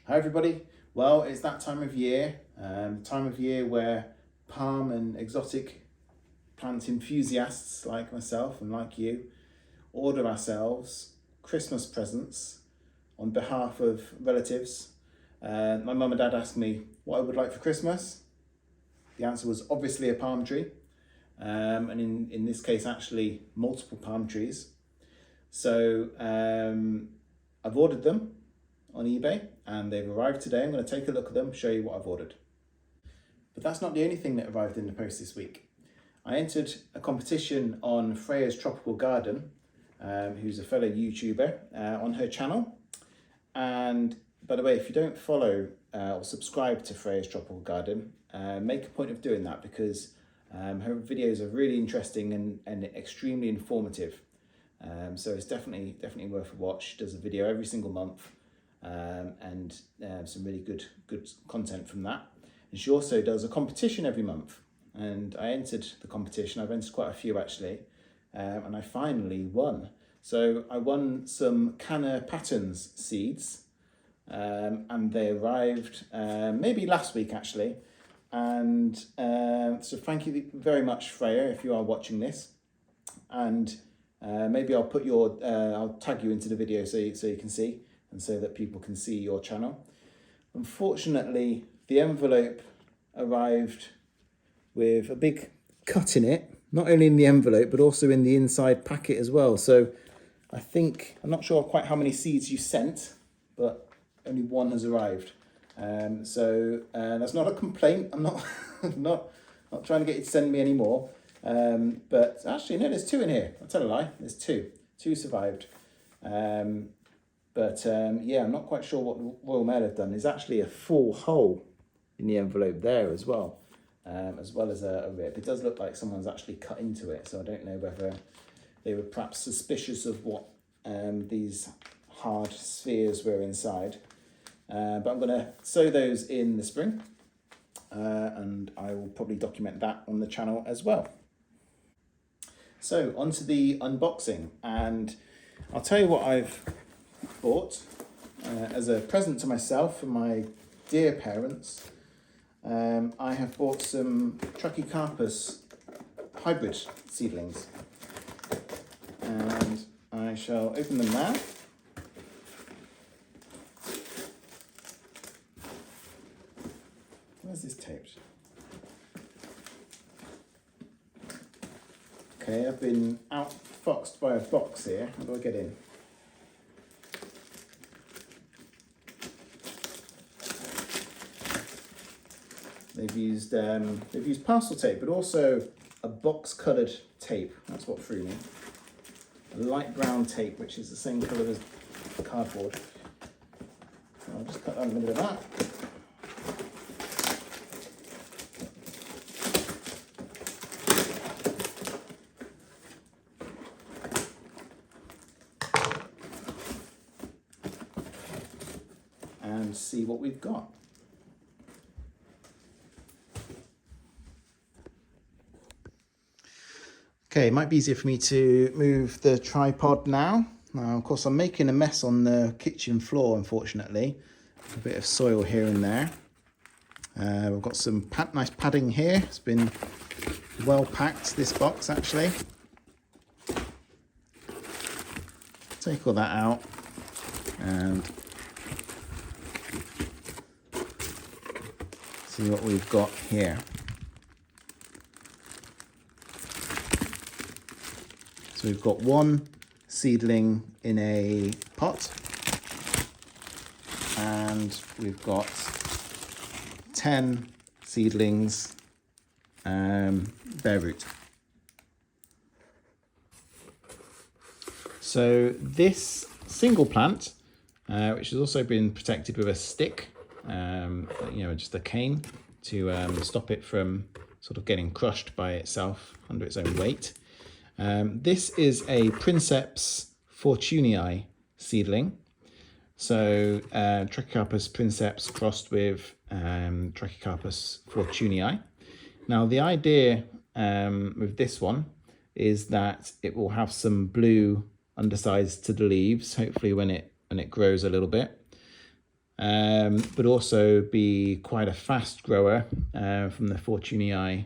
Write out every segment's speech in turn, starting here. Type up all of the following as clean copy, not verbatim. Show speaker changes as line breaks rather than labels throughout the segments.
Hi everybody. Well, it's that time of year where palm and exotic plant enthusiasts like myself and like you order ourselves Christmas presents on behalf of relatives. My mum and dad asked me what I would like for Christmas. The answer was obviously a palm tree, and in this case actually multiple palm trees. So I've ordered them on eBay and they've arrived today. I'm going to take a look at them, show you what I've ordered. But that's not the only thing that arrived in the post this week. I entered a competition on Freya's Tropical Garden, who's a fellow YouTuber, on her channel. And by the way, if you don't follow or subscribe to Freya's Tropical Garden, make a point of doing that because her videos are really interesting and extremely informative. So it's definitely worth a watch. She does a video every single month. And some really good content from that. And she also does a competition every month. And I entered the competition. I've entered quite a few actually, and I finally won. So I won some Canna Patterns seeds, and they arrived maybe last week actually. And so thank you very much, Freya, if you are watching this. And maybe I'll put I'll tag you into the video so you can see, and so that people can see your channel. Unfortunately, the envelope arrived with a big cut in it, not only in the envelope, but also in the inside packet as well. So I'm not sure quite how many seeds you sent, but only one has arrived. So that's not a complaint. I'm not, not trying to get you to send me any more. But actually, no, there's two in here. I'll tell a lie, there's two. Two survived. Yeah, I'm not quite sure what the Royal Mail have done. There's actually a full hole in the envelope there as well as a rip. It does look like someone's actually cut into it, so I don't know whether they were perhaps suspicious of what these hard spheres were inside. But I'm going to sew those in the spring, and I will probably document that on the channel as well. So onto the unboxing, and I'll tell you what I've bought as a present to myself and my dear parents. I have bought some Trachycarpus hybrid seedlings, and I shall open them now. Where's this taped? Okay, I've been outfoxed by a box here. How do I get in? They've used parcel tape, but also a box-coloured tape. That's what threw me. A light brown tape, which is the same colour as the cardboard. So I'll just cut out a little bit of that. And see what we've got. Okay, it might be easier for me to move the tripod now. Now, of course, I'm making a mess on the kitchen floor, unfortunately. A bit of soil here and there. We've got some nice padding here. It's been well packed, this box, actually. Take all that out and see what we've got here. So we've got one seedling in a pot, and we've got 10 seedlings bare root. So this single plant, which has also been protected with a stick, just a cane to stop it from sort of getting crushed by itself under its own weight. This is a princepts fortunei seedling. So Trachycarpus princeps crossed with Trachycarpus fortunei. Now the idea with this one is that it will have some blue undersides to the leaves, hopefully when it grows a little bit. but also be quite a fast grower from the fortunei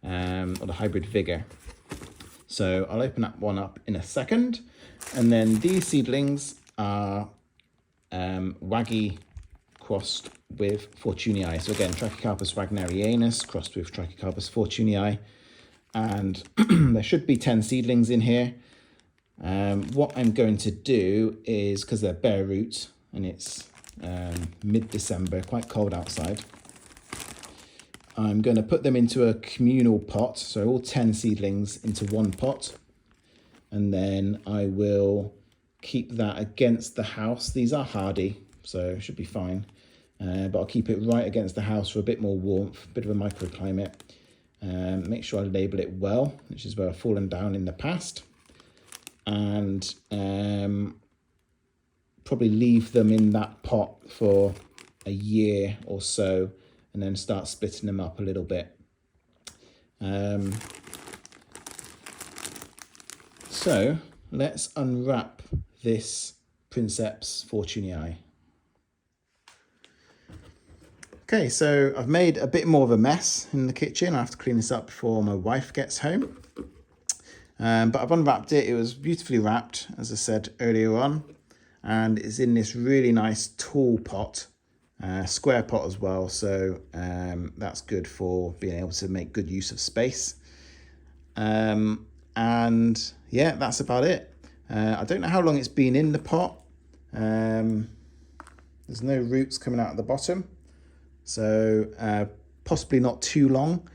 or the hybrid vigor. So I'll open that one up in a second. And then these seedlings are waggy crossed with fortunei. So again, Trachycarpus wagnerianus crossed with Trachycarpus fortunei. And there should be 10 seedlings in here. What I'm going to do is, because they're bare roots and it's mid-December, quite cold outside, I'm going to put them into a communal pot. So all 10 seedlings into one pot. And then I will keep that against the house. These are hardy, so it should be fine. But I'll keep it right against the house for a bit more warmth, a bit of a microclimate. Make sure I label it well, which is where I've fallen down in the past. And probably leave them in that pot for a year or so, and then start splitting them up a little bit. So let's unwrap this princepts fortunei. Okay, so I've made a bit more of a mess in the kitchen. I have to clean this up before my wife gets home. But I've unwrapped it. It was beautifully wrapped, as I said earlier on. And it's in this really nice tall pot, square pot as well. So that's good for being able to make good use of space. And yeah, that's about it. I don't know how long it's been in the pot. There's no roots coming out of the bottom. So possibly not too long,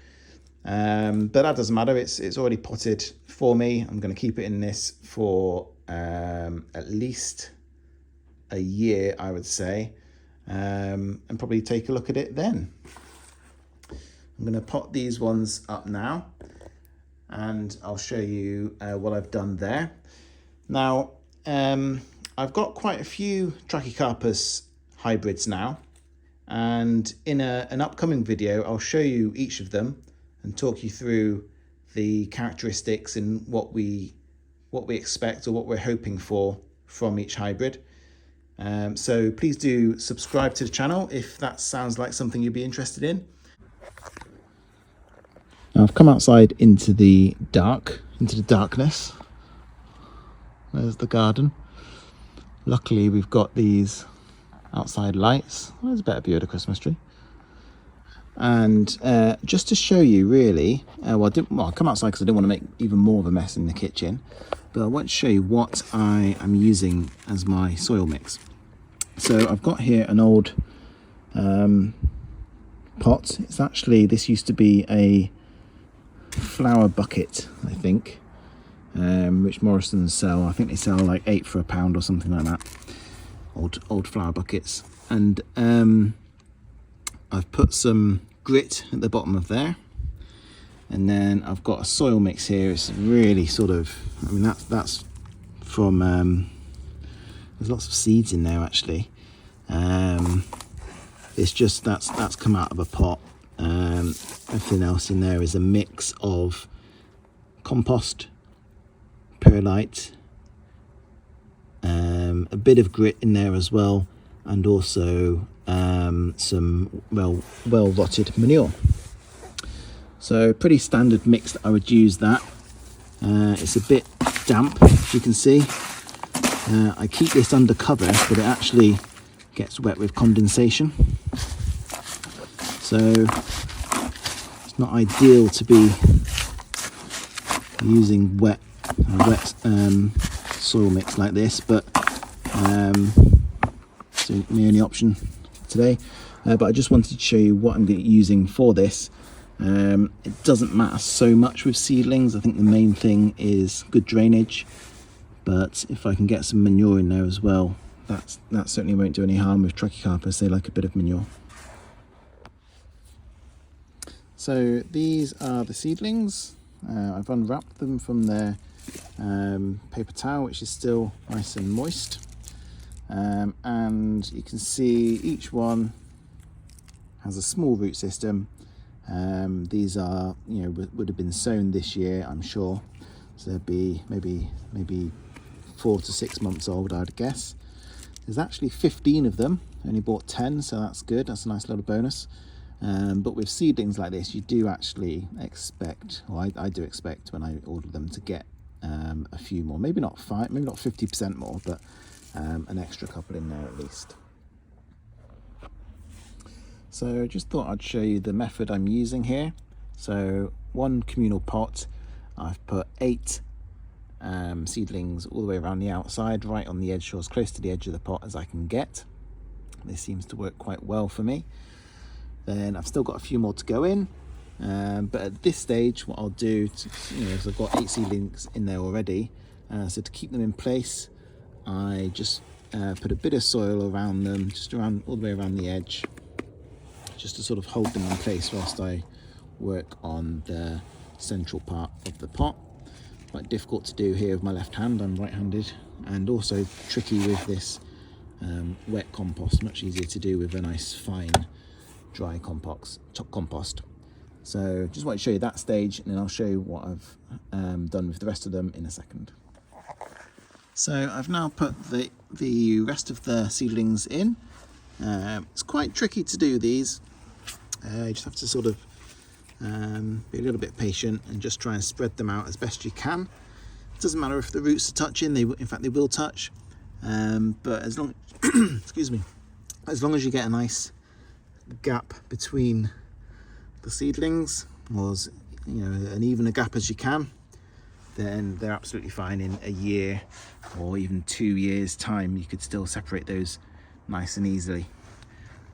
but that doesn't matter. It's already potted for me. I'm going to keep it in this for at least a year, I would say, and probably take a look at it then. I'm going to pot these ones up now, and I'll show you what I've done there. Now, I've got quite a few Trachycarpus hybrids now. And in an upcoming video, I'll show you each of them and talk you through the characteristics and what we expect or what we're hoping for from each hybrid. So please do subscribe to the channel if that sounds like something you'd be interested in. Now I've come outside into the darkness. There's the garden. Luckily we've got these outside lights. Well, there's a better view of the Christmas tree. And just to show you really, I'll come outside because I didn't want to make even more of a mess in the kitchen, but I want to show you what I am using as my soil mix. So I've got here an old pot. It's actually, this used to be a flower bucket, I think, which Morrison's sell. I think they sell like 8 for £1 or something like that. Old flower buckets, and I've put some grit at the bottom of there, and then I've got a soil mix here. It's really sort of, I mean that's from there's lots of seeds in there actually. It's just that's come out of a pot. Everything else in there is a mix of compost, perlite, a bit of grit in there as well, and also some well rotted manure. So pretty standard mix that I would use that. It's a bit damp, as you can see. I keep this under cover, but it actually gets wet with condensation. So it's not ideal to be using wet soil mix like this, but so my only option today. But I just wanted to show you what I'm using for this. It doesn't matter so much with seedlings. I think the main thing is good drainage, but if I can get some manure in there as well, that certainly won't do any harm with Trachycarpus. They like a bit of manure. So these are the seedlings. I've unwrapped them from their paper towel, which is still nice and moist, and you can see each one has a small root system. These are, you know, would have been sown this year, I'm sure, so they'd be maybe 4 to 6 months old, I'd guess. There's actually 15 of them. I only bought 10, so that's good. That's a nice little bonus. But with seedlings like this, you do actually expect, or I do expect when I order them, to get a few more. Maybe not 50% more, but an extra couple in there at least. So I just thought I'd show you the method I'm using here. So one communal pot, I've put 8 seedlings all the way around the outside, right on the edge, or as close to the edge of the pot as I can get. This seems to work quite well for me. Then I've still got a few more to go in, but at this stage what I'll do, is I've got 8 seedlings in there already, so to keep them in place, I just put a bit of soil around them, just around all the way around the edge, just to sort of hold them in place whilst I work on the central part of the pot. Quite difficult to do here with my left hand, I'm right-handed, and also tricky with this wet compost, much easier to do with a nice fine dry compost. So just want to show you that stage, and then I'll show you what I've done with the rest of them in a second. So I've now put the rest of the seedlings in. It's quite tricky to do these. You just have to sort of be a little bit patient and just try and spread them out as best you can. It doesn't matter if the roots are touching, in fact they will touch, but as long excuse me, as long as you get a nice gap between the seedlings, or as an even a gap as you can, then they're absolutely fine. In a year or even 2 years time, you could still separate those nice and easily.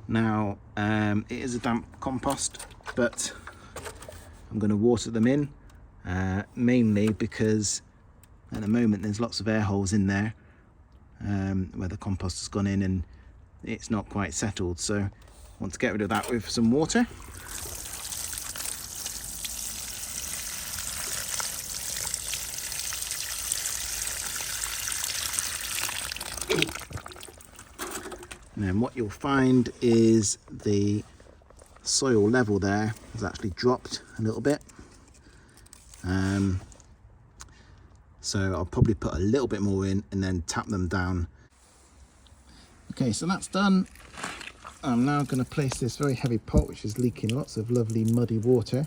Now it is a damp compost, but I'm going to water them in, mainly because at the moment there's lots of air holes in there where the compost has gone in and it's not quite settled, so I want to get rid of that with some water. And then what you'll find is the soil level there has actually dropped a little bit, so I'll probably put a little bit more in and then tap them down. Okay, so that's done. I'm now going to place this very heavy pot, which is leaking lots of lovely muddy water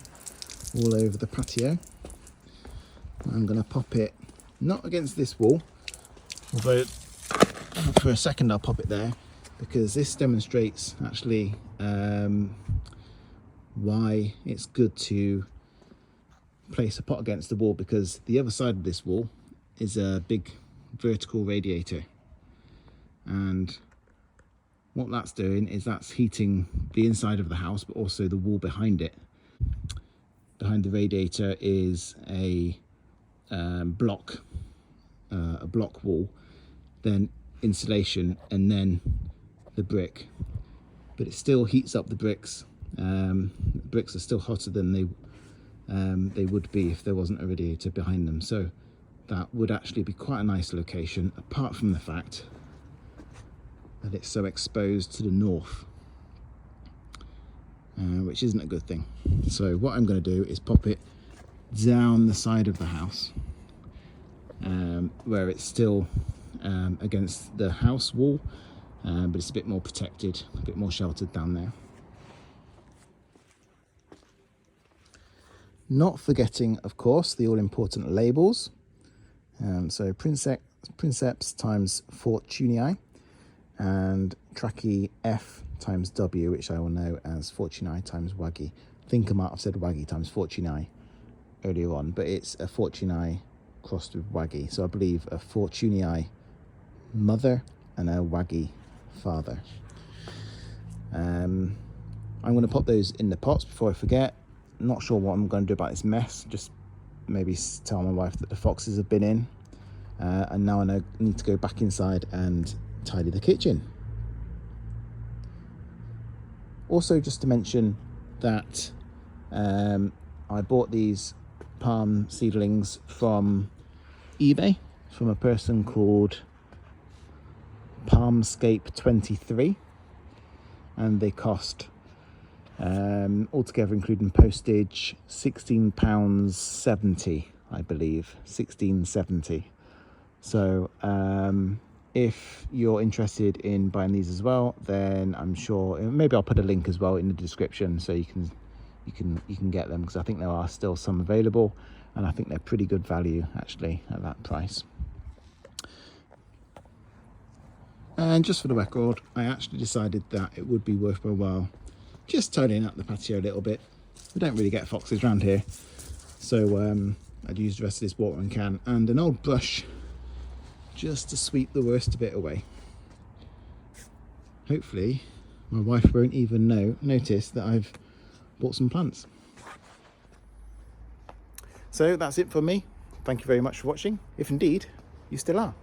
all over the patio. I'm going to pop it not against this wall, although for a second I'll pop it there, because this demonstrates actually why it's good to place a pot against the wall, because the other side of this wall is a big vertical radiator, and what that's doing is that's heating the inside of the house, but also the wall behind it. Behind the radiator is a block wall, then insulation, and then the brick, but it still heats up the bricks. The bricks are still hotter than they would be if there wasn't a radiator behind them, so that would actually be quite a nice location, apart from the fact that it's so exposed to the north, which isn't a good thing. So what I'm going to do is pop it down the side of the house, where it's still against the house wall, but it's a bit more protected, a bit more sheltered down there. Not forgetting, of course, the all-important labels. So princepts times fortunei, and Trachy F times W, which I will know as fortunei times waggi. I think I might have said waggi times fortunei earlier on, but it's a fortunei crossed with waggi. So I believe a fortunei mother and a waggi father. I'm going to pop those in the pots before I forget. Not sure what I'm going to do about this mess. Just maybe tell my wife that the foxes have been in, and now I need to go back inside and tidy the kitchen. Also, just to mention that I bought these palm seedlings from eBay from a person called Palmscape23, and they cost altogether, including postage, £16.70, I believe, £16.70. So if you're interested in buying these as well, then I'm sure maybe I'll put a link as well in the description so you can get them, because I think there are still some available, and I think they're pretty good value actually at that price. And just for the record, I actually decided that it would be worth my while just tidying up the patio a little bit. We don't really get foxes around here, so I'd use the rest of this watering can and an old brush just to sweep the worst of it away. Hopefully my wife won't even notice that I've bought some plants. So that's it for me. Thank you very much for watching, if indeed you still are.